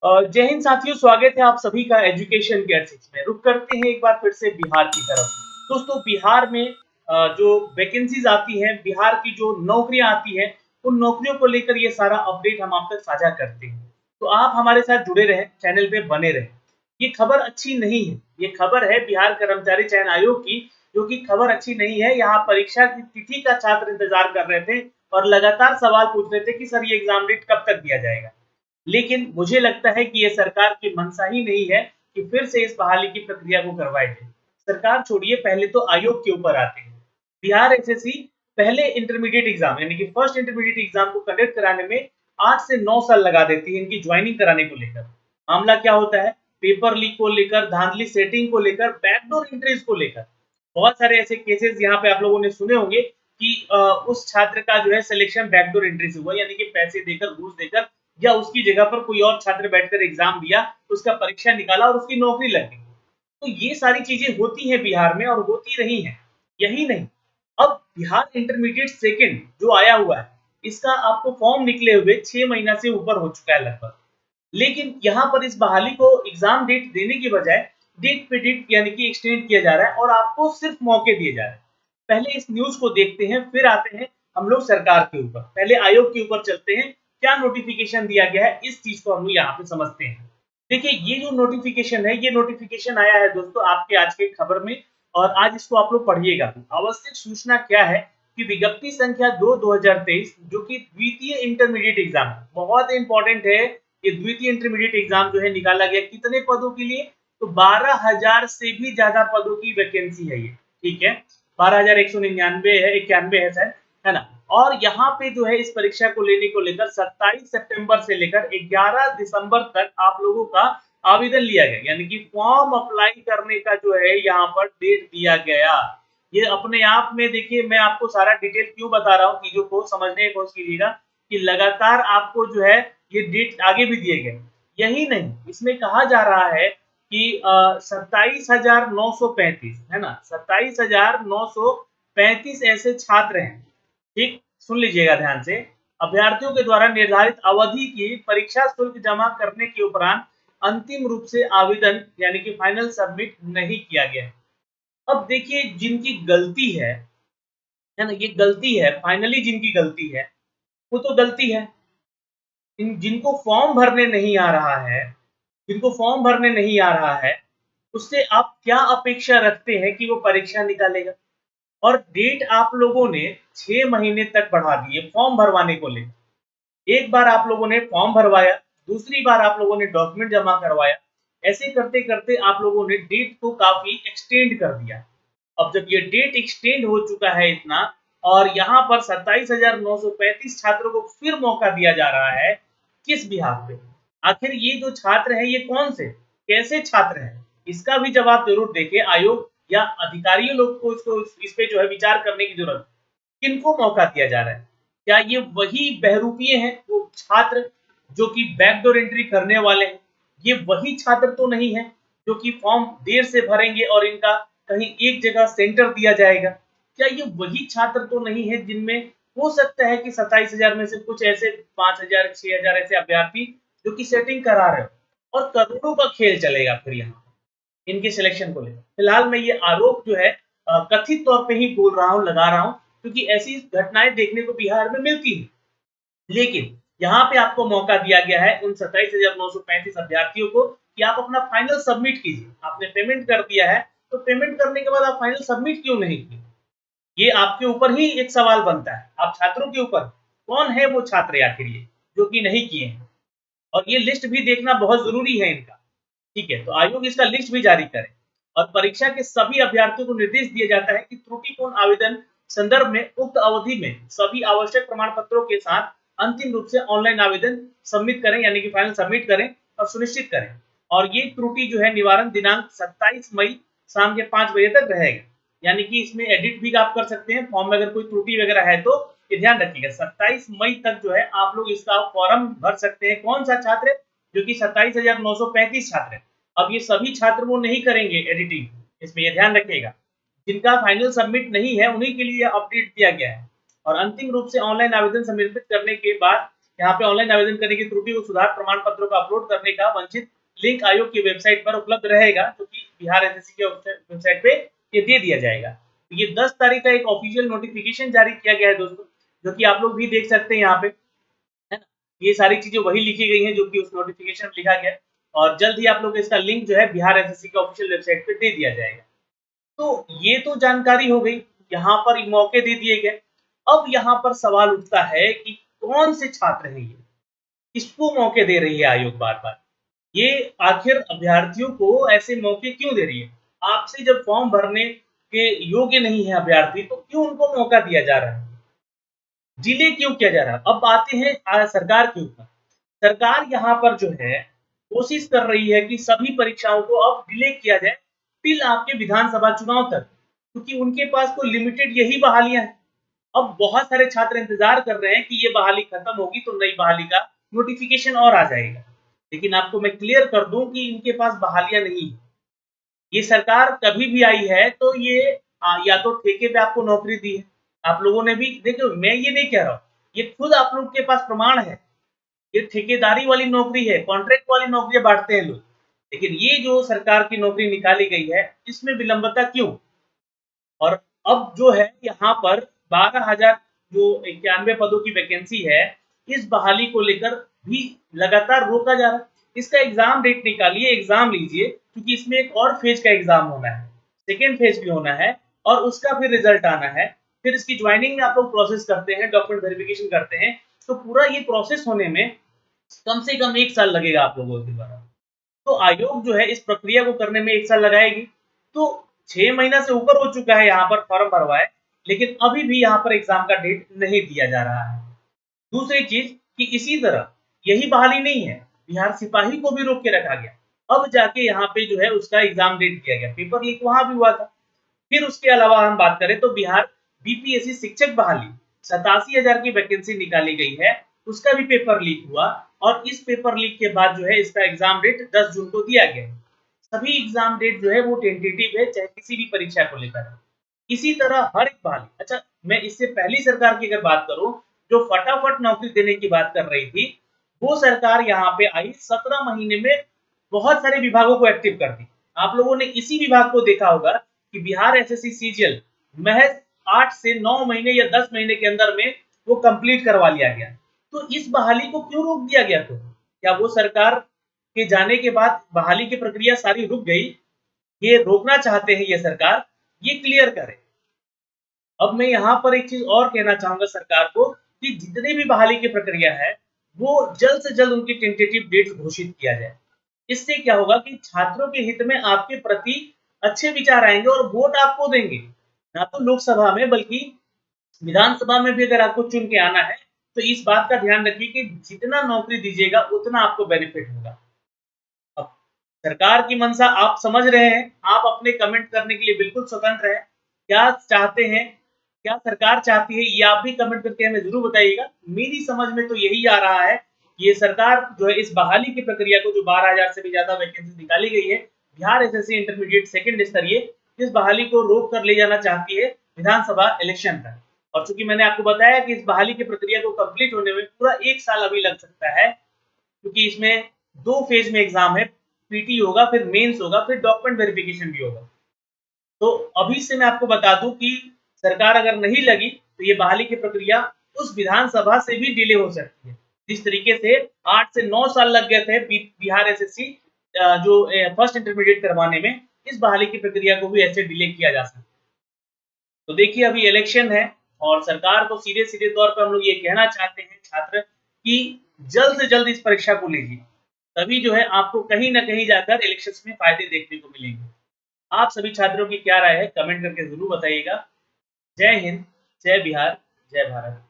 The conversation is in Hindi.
जय हिंद साथियों, स्वागत है आप सभी का एजुकेशन केयर 6 में। रुक करते हैं एक बार फिर से बिहार की तरफ। दोस्तों, बिहार में जो वैकेंसीज आती हैं, बिहार की जो नौकरियां आती हैं, उन नौकरियों को लेकर ये सारा अपडेट हम आप तक साझा करते हैं। तो आप हमारे साथ जुड़े रहें, चैनल पे बने रहें। ये खबर अच्छी नहीं है, ये खबर है बिहार कर्मचारी चयन आयोग की, जो कि खबर अच्छी नहीं है। यहाँ परीक्षा की तिथि का छात्र इंतजार कर रहे थे और लगातार सवाल पूछ रहे थे कि सर ये एग्जाम डेट कब तक दिया जाएगा। लेकिन मुझे लगता है कि ये सरकार की मंशा ही नहीं है कि फिर से इस बहाली की प्रक्रिया को करवाए जाए। सरकार छोड़िए, पहले तो आयोग के ऊपर आते हैं। बिहार एसएससी पहले इंटरमीडिएट एग्जाम यानी कि फर्स्ट इंटरमीडिएट एग्जाम को कंडक्ट कराने में 8 से 9 साल लगा देती है इनकी ज्वाइनिंग कराने को लेकर। मामला क्या होता है? पेपर लीक को लेकर, धांधली सेटिंग को लेकर, बैकडोर एंट्रीज को लेकर बहुत सारे ऐसे केसेस यहाँ पे आप लोगों ने सुने होंगे कि उस छात्र का जो है सिलेक्शन बैकडोर एंट्री से हुआ, यानी कि पैसे देकर, घूस देकर, या उसकी जगह पर कोई और छात्र बैठकर एग्जाम दिया, उसका परीक्षा निकाला और उसकी नौकरी लग गई। तो ये सारी चीजें होती हैं बिहार में और होती रही हैं। यही नहीं, अब बिहार इंटरमीडिएट सेकंड जो आया हुआ है, इसका आपको फॉर्म निकले हुए 6 महीना से ऊपर हो चुका है लगभग। लेकिन यहाँ पर इस बहाली को एग्जाम डेट देने की बजाय डेट पे डेट यानी कि एक्सटेंड किया जा रहा है और आपको सिर्फ मौके दिए जा रहे हैं। पहले इस न्यूज को देखते हैं, फिर आते हैं हम लोग सरकार के ऊपर। पहले आयोग के ऊपर चलते हैं, क्या नोटिफिकेशन दिया गया है इस चीज को हम लोग यहाँ पे समझते हैं। देखिए, ये जो नोटिफिकेशन है, ये नोटिफिकेशन आया है दोस्तों आपके आज के खबर में, और आज इसको आप लोग पढ़िएगा। आवश्यक सूचना क्या है कि विज्ञप्ति संख्या 2/2023 जो कि द्वितीय इंटरमीडिएट एग्जाम बहुत इंपॉर्टेंट है। ये द्वितीय इंटरमीडिएट एग्जाम जो है निकाला गया कितने पदों के लिए? तो 12,000 से भी ज्यादा पदों की वैकेंसी है ये। ठीक है, 12,199 है, 91 है शायद, है ना। और यहाँ पे जो है इस परीक्षा को लेने को लेकर 27 सितंबर से लेकर 11 दिसंबर तक आप लोगों का आवेदन लिया गया, यानी कि फॉर्म अप्लाई करने का जो है यहाँ पर डेट दिया गया। ये अपने आप में देखिए, मैं आपको सारा डिटेल क्यों बता रहा हूँ, चीजों को समझने की कोशिश कीजिएगा कि लगातार आपको जो है ये डेट आगे भी दिए गए। यही नहीं, इसमें कहा जा रहा है कि 27,935 है ना, 27,935 ऐसे छात्र हैं। ठीक, सुन लीजिएगा ध्यान से। अभ्यर्थियों के द्वारा निर्धारित अवधि की परीक्षा शुल्क जमा करने के उपरांत अंतिम रूप से आवेदन यानी कि फाइनल सबमिट नहीं किया गया है। अब देखिए, जिनकी गलती है ना, ये गलती है, फाइनली जिनकी गलती है वो तो गलती है। जिनको फॉर्म भरने नहीं आ रहा है, जिनको फॉर्म भरने नहीं आ रहा है, उससे आप क्या अपेक्षा रखते हैं कि वो परीक्षा निकालेगा? और डेट आप लोगों ने 6 महीने तक बढ़ा दी है फॉर्म भरवाने को लेकर। एक बार आप लोगों ने फॉर्म भरवाया, दूसरी बार आप लोगों ने डॉक्यूमेंट जमा करवाया। ऐसे करते करते आप लोगों ने डेट को काफी एक्सटेंड कर दिया। अब जब ये डेट एक्सटेंड हो चुका है इतना, और यहाँ पर 27,935 छात्रों को फिर मौका दिया जा रहा है, किस बिहाफ पे? आखिर ये जो छात्र हैं, ये कौन से, कैसे छात्र हैं? इसका भी जवाब जरूर देखे आयोग या अधिकारियों लोग को। इसको इस पे जो है विचार करने की जरूरत है। किनको मौका दिया जा रहा है? क्या ये वही बहरूपीय हैं, वो छात्र जो कि बैकडोर एंट्री करने वाले हैं? ये वही छात्र तो नहीं है जो कि फॉर्म देर से भरेंगे और इनका कहीं एक जगह सेंटर दिया जाएगा? क्या ये वही छात्र तो नहीं है जिनमें हो सकता है कि 27,000 में से कुछ ऐसे 5,000 6,000 ऐसे अभ्यर्थी जो कि सेटिंग करा रहे हो, और करोड़ों का खेल चलेगा फिर यहाँ इनके सिलेक्शन को लेकर। फिलहाल मैं ये आरोप जो है कथित तौर पे ही बोल रहा हूँ, लगा रहा हूँ, क्योंकि ऐसी घटनाएं देखने को बिहार में मिलती हैं। लेकिन यहाँ पे आपको मौका दिया गया है उन 27,935 अभ्यर्थियों को कि आप अपना फाइनल सबमिट कीजिए। आपने पेमेंट कर दिया है, तो पेमेंट करने के बाद आप फाइनल सबमिट क्यों नहीं किए? ये आपके ऊपर ही एक सवाल बनता है, आप छात्रों के ऊपर। कौन है वो छात्र आखिर ये जो कि नहीं किए हैं? और ये लिस्ट भी देखना बहुत जरूरी है इनका। ठीक है, तो आयोग इसका लिस्ट भी जारी करे। और परीक्षा के सभी अभ्यर्थियों को निर्देश दिया जाता है कि त्रुटिपूर्ण आवेदन संदर्भ में उक्त अवधि में सभी आवश्यक प्रमाण पत्रों के साथ अंतिम रूप से ऑनलाइन आवेदन सबमिट करें, यानी कि फाइनल सबमिट करें और सुनिश्चित करें। और ये त्रुटि जो है निवारण दिनांक 27 मई शाम के 5 बजे तक रहेगा। यानी कि इसमें एडिट भी आप कर सकते हैं, फॉर्म में अगर कोई त्रुटि वगैरह है तो ये ध्यान रखिएगा। 27 मई तक जो है आप लोग इसका फॉर्म भर सकते हैं। कौन सा छात्र? जो कि 27,935 छात्र हैं। अब ये सभी छात्र वो नहीं करेंगे एडिटिंग, इसमें ये ध्यान रखिएगा। जिनका फाइनल सबमिट नहीं है उन्हीं के लिए अपडेट दिया गया है। और अंतिम रूप से ऑनलाइन आवेदन समर्पित करने के बाद यहाँ पे ऑनलाइन आवेदन करने की त्रुटि व सुधार प्रमाण पत्रों का अपलोड करने का वंचित लिंक आयोग की वेबसाइट पर उपलब्ध रहेगा, जो कि बिहार एसएससी के वेबसाइट पे ये दे दिया जाएगा। तो ये 10 तारीख का एक ऑफिशियल नोटिफिकेशन जारी किया गया है दोस्तों, जो कि आप लोग भी देख सकते हैं यहाँ पे, है ना? ये सारी चीजें वही लिखी गई हैं जो कि उस नोटिफिकेशन में लिखा गया है, और जल्द ही आप लोग इसका लिंक जो है बिहार एसएससी के ऑफिशियल वेबसाइट पे दे दिया जाएगा। तो ये तो जानकारी हो गई, यहाँ पर मौके दे दिए गए। अब यहाँ पर सवाल उठता है कि कौन से छात्र हैं ये, किसको मौके दे रही है आयोग बार-बार? ये आखिर अभ्यर्थियों को ऐसे मौके क्यों दे रही है? आपसे जब फॉर्म भरने के योग्य नहीं है अभ्यर्थी, तो क्यों उनको मौका दिया जा रहा है? डिले क्यों किया जा रहा है? अब आते हैं सरकार के ऊपर। सरकार यहाँ पर जो है कोशिश कर रही है कि सभी परीक्षाओं को अब डिले किया जाए टिल आपके विधानसभा चुनाव तक, क्योंकि उनके पास तो लिमिटेड यही बहालियां हैं। अब बहुत सारे छात्र इंतजार कर रहे हैं कि ये बहाली खत्म होगी तो नई बहाली का नोटिफिकेशन और आ जाएगा। लेकिन आपको मैं क्लियर कर दूं कि इनके पास बहालियां नहीं है। ये सरकार कभी भी आई है तो ये या तो ठेके पे आपको नौकरी दी है। आप लोगों ने भी देखो, मैं ये नहीं कह रहा हूँ, ये खुद आप लोग के पास प्रमाण है। ये ठेकेदारी वाली नौकरी है, कॉन्ट्रैक्ट वाली नौकरियां बांटते हैं लोग। लेकिन ये जो सरकार की नौकरी निकाली गई है, इसमें विलंबता क्यों? और अब जो है यहाँ पर 12,000 जो 91 पदों की वैकेंसी है, इस बहाली को लेकर भी लगातार रोका जा रहा है। इसका एग्जाम डेट निकालिए, एग्जाम लीजिए, क्योंकि इसमें एक और फेज का एग्जाम होना है, सेकेंड फेज भी होना है, और उसका फिर रिजल्ट आना है। फिर इसकी ज्वाइनिंग में आप लोग प्रोसेस करते हैं, डॉक्यूमेंट वेरिफिकेशन करते हैं, तो पूरा ये प्रोसेस होने में कम से कम 1 साल लगेगा आप लोगों के द्वारा। तो आयोग जो है इस प्रक्रिया को करने में 1 साल लगाएगी। तो 6 महीना से ऊपर हो चुका है यहाँ पर फॉर्म भरवाए, लेकिन अभी भी यहाँ पर एग्जाम का डेट नहीं दिया जा रहा है। दूसरी चीज कि इसी तरह यही बहाली नहीं है, बिहार सिपाही को भी रोक के रखा गया। अब जाके यहाँ पे जो है उसका एग्जाम डेट दिया गया, पेपर लीक वहां भी हुआ था। फिर उसके अलावा हम बात करें तो बिहार बीपीएससी शिक्षक बहाली 87,000 की वैकेंसी निकाली गई है, उसका भी पेपर लीक हुआ, और इस पेपर लीक के बाद जो है इसका एग्जाम डेट 10 जून को दिया गया है। सभी एग्जाम डेट जो है वो टेंटेटिव है, चाहे किसी भी परीक्षा को लेकर है। इसी तरह हर एक बहाली, अच्छा मैं इससे पहली सरकार की अगर बात करूं, जो फटाफट नौकरी देने की बात कर रही थी, वो सरकार यहाँ पे आई 17 महीने में बहुत सारे विभागों को एक्टिव कर दी। आप लोगों ने इसी विभाग को देखा होगा कि बिहार एसएससी सीजीएल महज 8 से 9 महीने या 10 महीने के अंदर में वो कंप्लीट करवा लिया गया। तो इस बहाली को क्यों रोक दिया गया? तो क्या वो सरकार के जाने के बाद बहाली की प्रक्रिया सारी रुक गई? ये रोकना चाहते हैं ये सरकार, ये क्लियर करे। अब मैं यहाँ पर एक चीज और कहना चाहूंगा सरकार को कि जितनी भी बहाली की प्रक्रिया है, वो जल्द से जल्द उनकी टेंटेटिव डेट घोषित किया जाए। इससे क्या होगा कि छात्रों के हित में आपके प्रति अच्छे विचार आएंगे और वोट आपको देंगे, ना तो लोकसभा में बल्कि विधानसभा में भी अगर आपको चुन के आना है, तो इस बात का ध्यान रखिए कि जितना नौकरी दीजिएगा उतना आपको बेनिफिट होगा। अब सरकार की मंशा आप समझ रहे हैं, आप अपने कमेंट करने के लिए बिल्कुल स्वतंत्र हैं। क्या चाहते हैं, क्या सरकार चाहती है, ये आप भी कमेंट करके हमें जरूर बताइएगा। मेरी समझ में तो यही आ रहा है, ये सरकार जो है इस बहाली की प्रक्रिया को, जो 12,000 से भी ज्यादा वैकेंसी निकाली गई है बिहार एसएससी इंटरमीडिएट सेकंड स्तरीय, इस बहाली को रोक कर ले जाना चाहती है विधानसभा इलेक्शन तक। और चूंकि मैंने आपको बताया कि इस बहाली की प्रक्रिया को कंप्लीट होने में पूरा 1 साल अभी लग सकता है, क्योंकि इसमें 2 फेज में एग्जाम है, पीटी होगा, फिर मेंस होगा, फिर डॉक्यूमेंट वेरिफिकेशन भी होगा। तो अभी से मैं आपको बता दूं कि सरकार अगर नहीं लगी तो ये बहाली की प्रक्रिया उस विधानसभा से भी डिले हो सकती है। जिस तरीके से 8 से 9 साल लग गए थे बिहार एसएससी जो फर्स्ट इंटरमीडिएट करवाने में, इस बहाली की प्रक्रिया को भी ऐसे डिले किया जा सकता है। तो देखिए अभी इलेक्शन है, और सरकार को सीधे सीधे तौर पर हम लोग ये कहना चाहते हैं छात्र कि जल्द से जल्द इस परीक्षा को लीजिए, तभी जो है आपको कहीं ना कहीं जाकर इलेक्शन में फायदे देखने को मिलेंगे। आप सभी छात्रों की क्या राय है, कमेंट करके जरूर बताइएगा। जय हिंद, जय बिहार, जय भारत।